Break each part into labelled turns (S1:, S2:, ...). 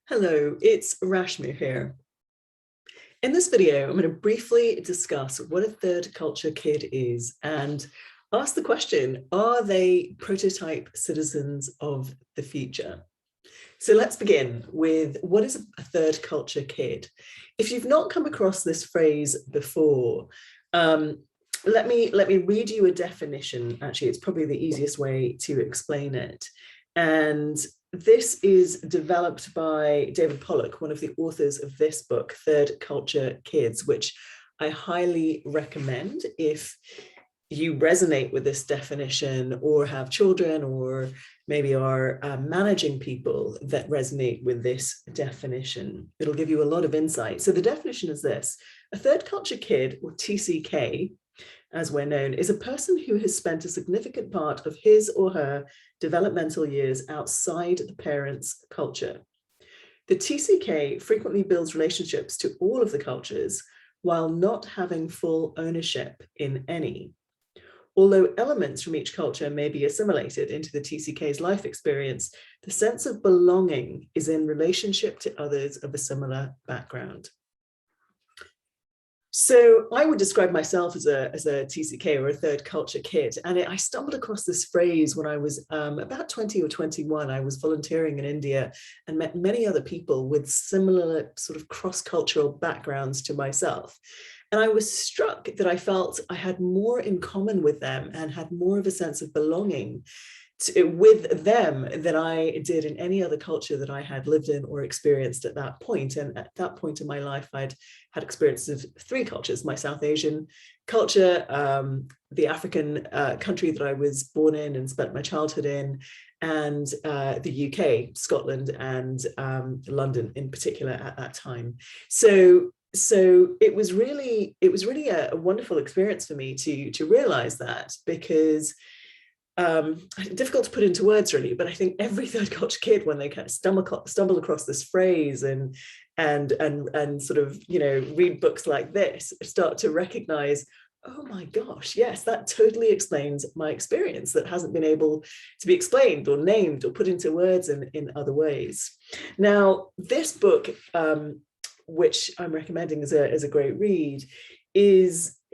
S1: Hello, it's Rashmir here. In this video, I'm going to briefly discuss what a third culture kid is and ask the question, are they prototype citizens of the future? So let's begin with what is a third culture kid? If you've not come across this phrase before, let me read you a definition. Actually, it's probably the easiest way to explain it. And this is developed by David Pollock, one of the authors of this book, Third Culture Kids, which I highly recommend if you resonate with this definition or have children or maybe are managing people that resonate with this definition. It'll give you a lot of insight. So the definition is this: a third culture kid, or TCK, as we're known, is a person who has spent a significant part of his or her developmental years outside the parent's culture. The TCK frequently builds relationships to all of the cultures while not having full ownership in any. Although elements from each culture may be assimilated into the TCK's life experience, the sense of belonging is in relationship to others of a similar background. So I would describe myself as a TCK, or a third culture kid. And I stumbled across this phrase when I was about 20 or 21. I was volunteering in India and met many other people with similar sort of cross-cultural backgrounds to myself. And I was struck that I felt I had more in common with them and had more of a sense of belonging with them than I did in any other culture that I had lived in or experienced at that point. And at that point in my life, I'd had experiences of three cultures: my South Asian culture, the African country that I was born in and spent my childhood in, and the UK, Scotland, and London in particular at that time. So it was really a wonderful experience for me to realize that, because difficult to put into words really, but I think every third culture kid, when they kind of stumble across this phrase and sort of, you know, read books like this, start to recognize, oh my gosh, yes, that totally explains my experience that hasn't been able to be explained or named or put into words in other ways. Now, this book, which I'm recommending as a great read,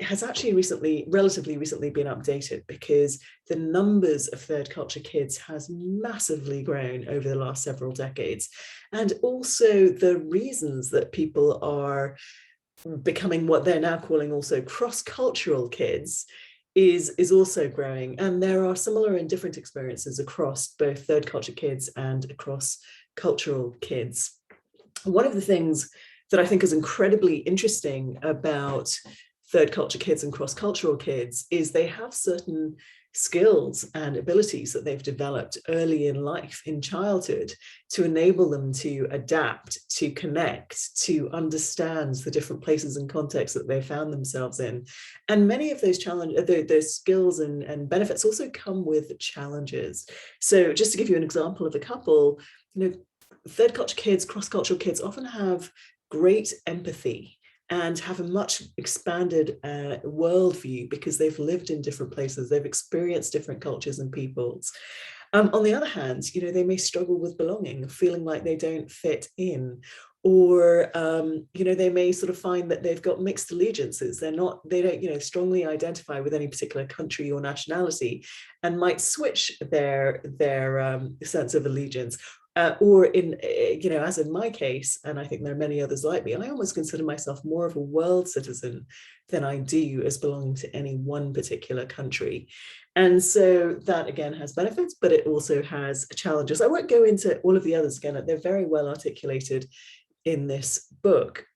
S1: has actually relatively recently been updated, because the numbers of third culture kids has massively grown over the last several decades. And also the reasons that people are becoming what they're now calling also cross-cultural kids is also growing. And there are similar and different experiences across both third culture kids and across cultural kids. One of the things that I think is incredibly interesting about third culture kids and cross-cultural kids is they have certain skills and abilities that they've developed early in life, in childhood, to enable them to adapt, to connect, to understand the different places and contexts that they found themselves in. And many of those those skills and benefits also come with challenges. So just to give you an example of a couple, you know, third culture kids, cross-cultural kids often have great empathy and have a much expanded worldview, because they've lived in different places, they've experienced different cultures and peoples. On the other hand, you know, they may struggle with belonging, feeling like they don't fit in, or you know, they may sort of find that they've got mixed allegiances. They don't, you know, strongly identify with any particular country or nationality, and might switch their sense of allegiance. Or in, you know, as in my case, and I think there are many others like me, I almost consider myself more of a world citizen than I do as belonging to any one particular country. And so that again has benefits, but it also has challenges. I won't go into all of the others again, they're very well articulated in this book.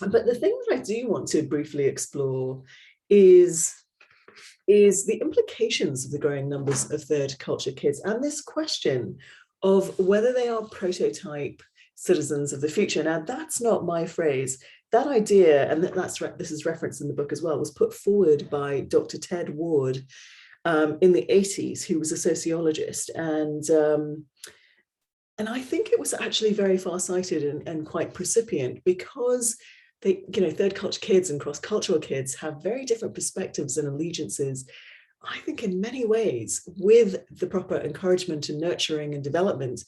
S1: But the thing that I do want to briefly explore is the implications of the growing numbers of third culture kids, and this question of whether they are prototype citizens of the future. Now, that's not my phrase. That idea, and this is referenced in the book as well, was put forward by Dr. Ted Ward in the 80s, who was a sociologist. And I think it was actually very far-sighted and quite precipient, because they, you know, third culture kids and cross-cultural kids have very different perspectives and allegiances, I think in many ways, with the proper encouragement and nurturing and development,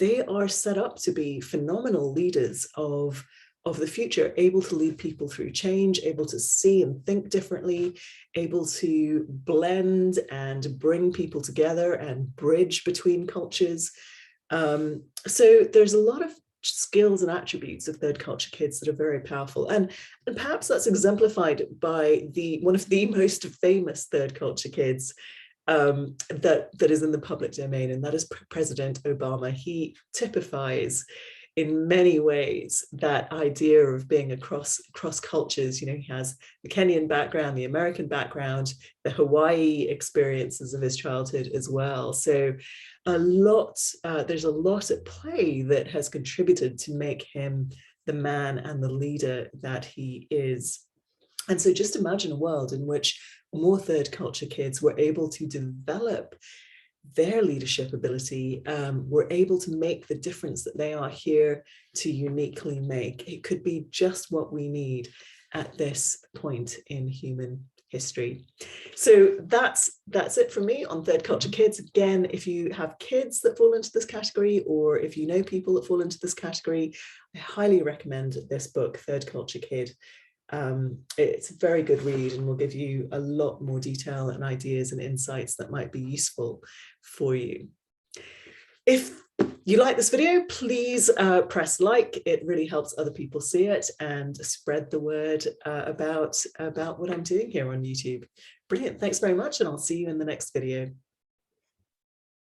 S1: they are set up to be phenomenal leaders of the future, able to lead people through change, able to see and think differently, able to blend and bring people together and bridge between cultures. So there's a lot of skills and attributes of third culture kids that are very powerful, and perhaps that's exemplified by one of the most famous third culture kids that is in the public domain, and that is President Obama. He typifies in many ways that idea of being across cultures. You know, he has the Kenyan background, the American background, the Hawaii experiences of his childhood as well. So there's a lot at play that has contributed to make him the man and the leader that he is. And so just imagine a world in which more third culture kids were able to develop their leadership ability, were able to make the difference that they are here to uniquely make. It could be just what we need at this point in human history. So that's it from me on third culture kids. Again, if you have kids that fall into this category, or if you know people that fall into this category, I highly recommend this book, Third Culture Kid. It's a very good read and will give you a lot more detail and ideas and insights that might be useful for you. If you like this video, please press like. It really helps other people see it and spread the word about what I'm doing here on YouTube. Brilliant. Thanks very much, and I'll see you in the next video.